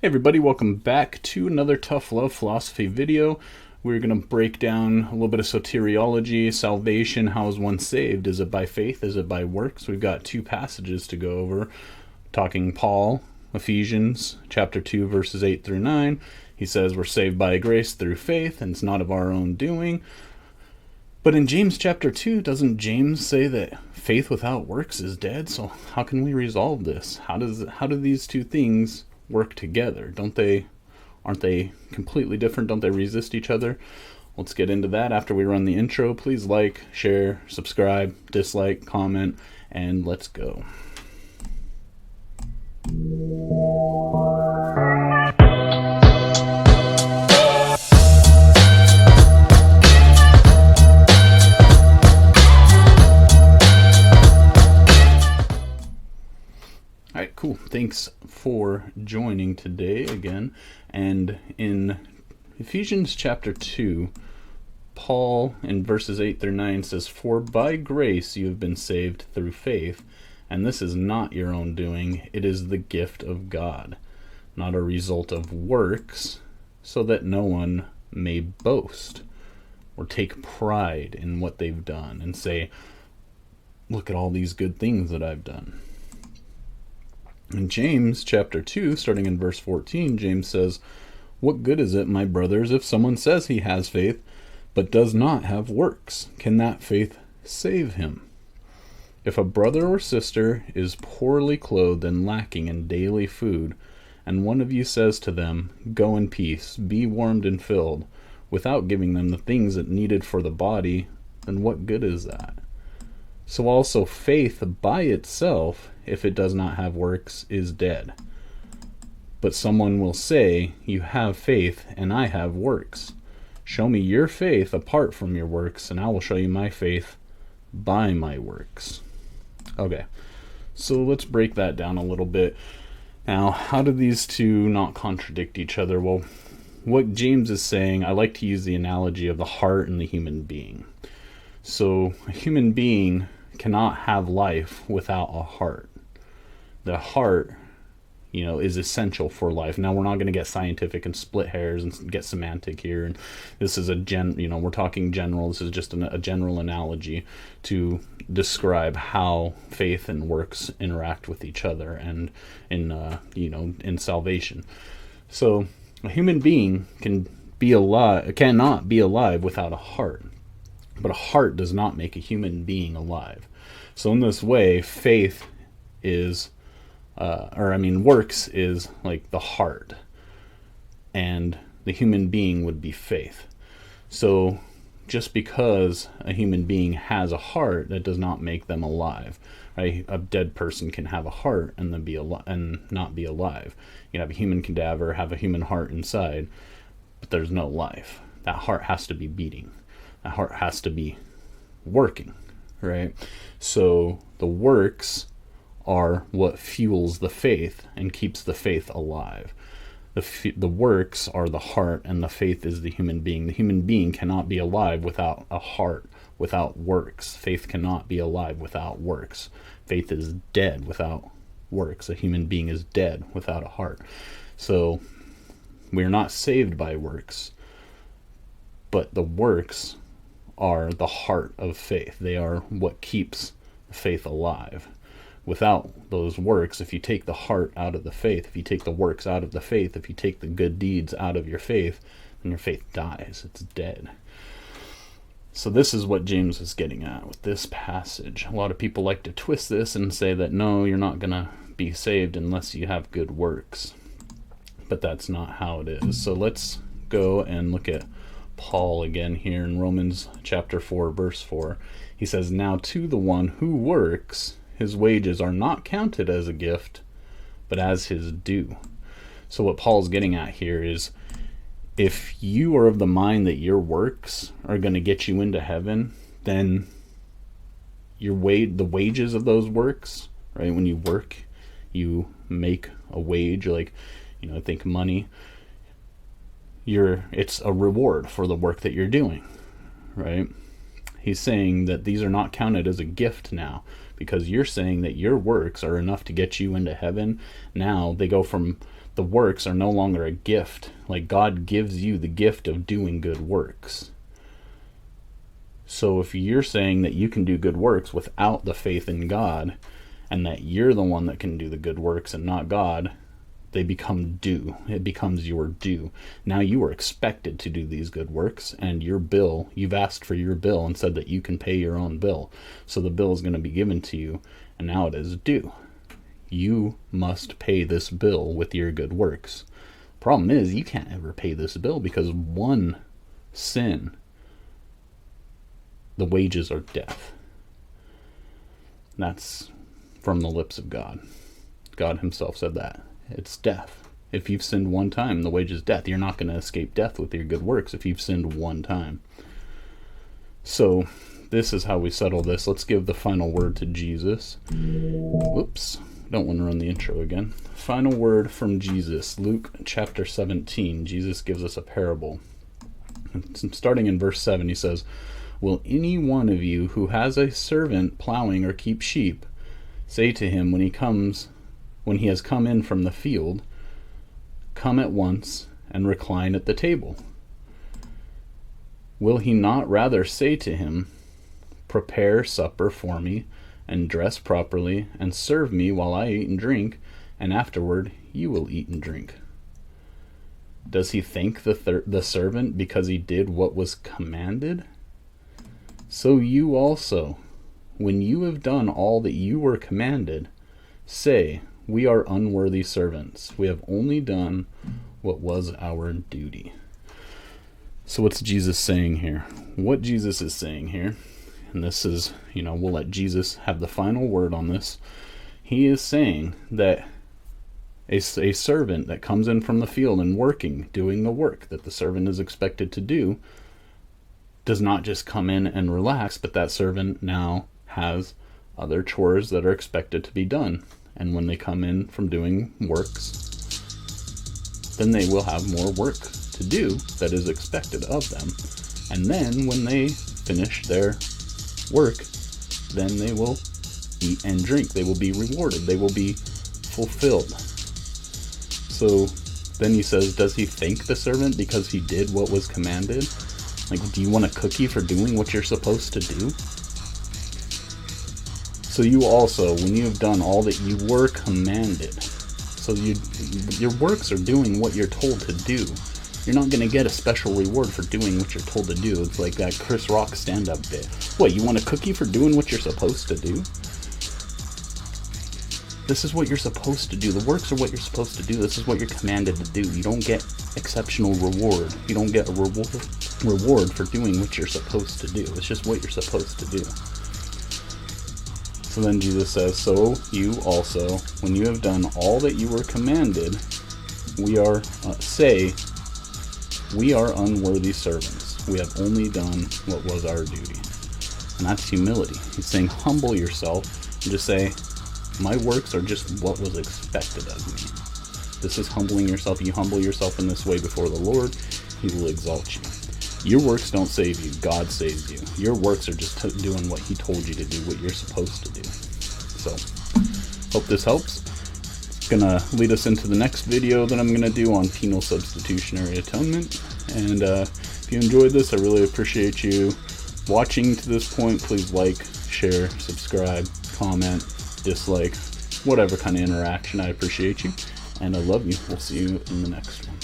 Hey everybody, welcome back to another Tough Love Philosophy video. We're going to break down a little bit of soteriology, salvation. How is one saved? Is it by faith? Is it by works? We've got two passages to go over. Talking Paul, Ephesians chapter 2 verses 8 through 9. He says we're saved by grace through faith and it's not of our own doing. But in James chapter 2, doesn't James say that faith without works is dead? So how can we resolve this? How do these two things work together? Aren't they completely different? Don't they resist each other? Let's get into that after we run the intro. Please like, share, subscribe, dislike, comment, and let's go. Alright, cool. Thanks for joining today again. And in Ephesians chapter 2, Paul in verses 8 through 9 says, "For by grace you have been saved through faith, and this is not your own doing, it is the gift of God, not a result of works, so that no one may boast or take pride in what they've done and say, look at all these good things that I've done." In James chapter 2, starting in verse 14, James says, "What good is it, my brothers, if someone says he has faith, but does not have works? Can that faith save him? If a brother or sister is poorly clothed and lacking in daily food, and one of you says to them, 'Go in peace, be warmed and filled,' without giving them the things that needed for the body, then what good is that? So also faith by itself, if it does not have works, is dead. But someone will say, 'You have faith, and I have works. Show me your faith apart from your works, and I will show you my faith by my works.'" Okay, so let's break that down a little bit. Now, how do these two not contradict each other? Well, what James is saying, I like to use the analogy of the heart and the human being. So a human being cannot have life without a heart. The heart, is essential for life. Now, we're not going to get scientific and split hairs and get semantic here. And this is we're talking general. This is just a general analogy to describe how faith and works interact with each other and in salvation. So a human being cannot be alive without a heart. But a heart does not make a human being alive. So in this way, faith is, works is like the heart, and the human being would be faith. So just because a human being has a heart, that does not make them alive. Right? A dead person can have a heart and then not be alive. You can have a human cadaver, have a human heart inside, but there's no life. That heart has to be beating. The heart has to be working, right? So the works are what fuels the faith and keeps the faith alive. The works are the heart, and the faith is the human being. The human being cannot be alive without a heart, without works. Faith cannot be alive without works. Faith is dead without works. A human being is dead without a heart. So we're not saved by works, but the works are the heart of faith. They are what keeps faith alive. Without those works, if you take the heart out of the faith, if you take the works out of the faith, if you take the good deeds out of your faith, then your faith dies. It's dead. So this is what James is getting at with this passage. A lot of people like to twist this and say that no, you're not going to be saved unless you have good works. But that's not how it is. So let's go and look at Paul again here in Romans chapter 4 verse 4. He says, "Now to the one who works, his wages are not counted as a gift, but as his due." So what Paul's getting at here is, if you are of the mind that your works are going to get you into heaven, then the wages of those works, right? When you work, you make a wage, think money. It's a reward for the work that you're doing, right? He's saying that these are not counted as a gift now, because you're saying that your works are enough to get you into heaven. Now they go from the works are no longer a gift. Like God gives you the gift of doing good works. So if you're saying that you can do good works without the faith in God, and that you're the one that can do the good works and not God, they become due. It becomes your due. Now you are expected to do these good works, and your bill, you've asked for your bill and said that you can pay your own bill. So the bill is going to be given to you, and now it is due. You must pay this bill with your good works. Problem is, you can't ever pay this bill because one sin, the wages are death. That's from the lips of God. God himself said that. It's death. If you've sinned one time, the wage is death. You're not going to escape death with your good works if you've sinned one time. So this is how we settle this. Let's give the final word to Jesus. Whoops. Don't want to run the intro again. Final word from Jesus. Luke chapter 17. Jesus gives us a parable. Starting in verse 7, he says, "Will any one of you who has a servant plowing or keeps sheep say to him when he has come in from the field, 'Come at once and recline at the table'? Will he not rather say to him, 'Prepare supper for me, and dress properly, and serve me while I eat and drink, and afterward you will eat and drink'? Does he thank the servant because he did what was commanded? So you also, when you have done all that you were commanded, say, 'We are unworthy servants. We have only done what was our duty.'" So what's Jesus saying here? What Jesus is saying here, and this is, we'll let Jesus have the final word on this. He is saying that a servant that comes in from the field and working, doing the work that the servant is expected to do, does not just come in and relax, but that servant now has other chores that are expected to be done. And when they come in from doing works, then they will have more work to do that is expected of them. And then when they finish their work, then they will eat and drink. They will be rewarded. They will be fulfilled. So then he says, does he thank the servant because he did what was commanded? Like, do you want a cookie for doing what you're supposed to do? So you also, when you have done all that you were commanded, so your works are doing what you're told to do. You're not going to get a special reward for doing what you're told to do. It's like that Chris Rock stand-up bit. What, you want a cookie for doing what you're supposed to do? This is what you're supposed to do. The works are what you're supposed to do. This is what you're commanded to do. You don't get exceptional reward. You don't get a reward for doing what you're supposed to do. It's just what you're supposed to do. So then Jesus says, so you also, when you have done all that you were commanded, we are unworthy servants. We have only done what was our duty. And that's humility. He's saying, humble yourself and just say, my works are just what was expected of me. This is humbling yourself. You humble yourself in this way before the Lord, he will exalt you. Your works don't save you. God saves you. Your works are just doing what he told you to do, what you're supposed to do. So, hope this helps. It's going to lead us into the next video that I'm going to do on penal substitutionary atonement. And if you enjoyed this, I really appreciate you watching to this point. Please like, share, subscribe, comment, dislike, whatever kind of interaction. I appreciate you. And I love you. We'll see you in the next one.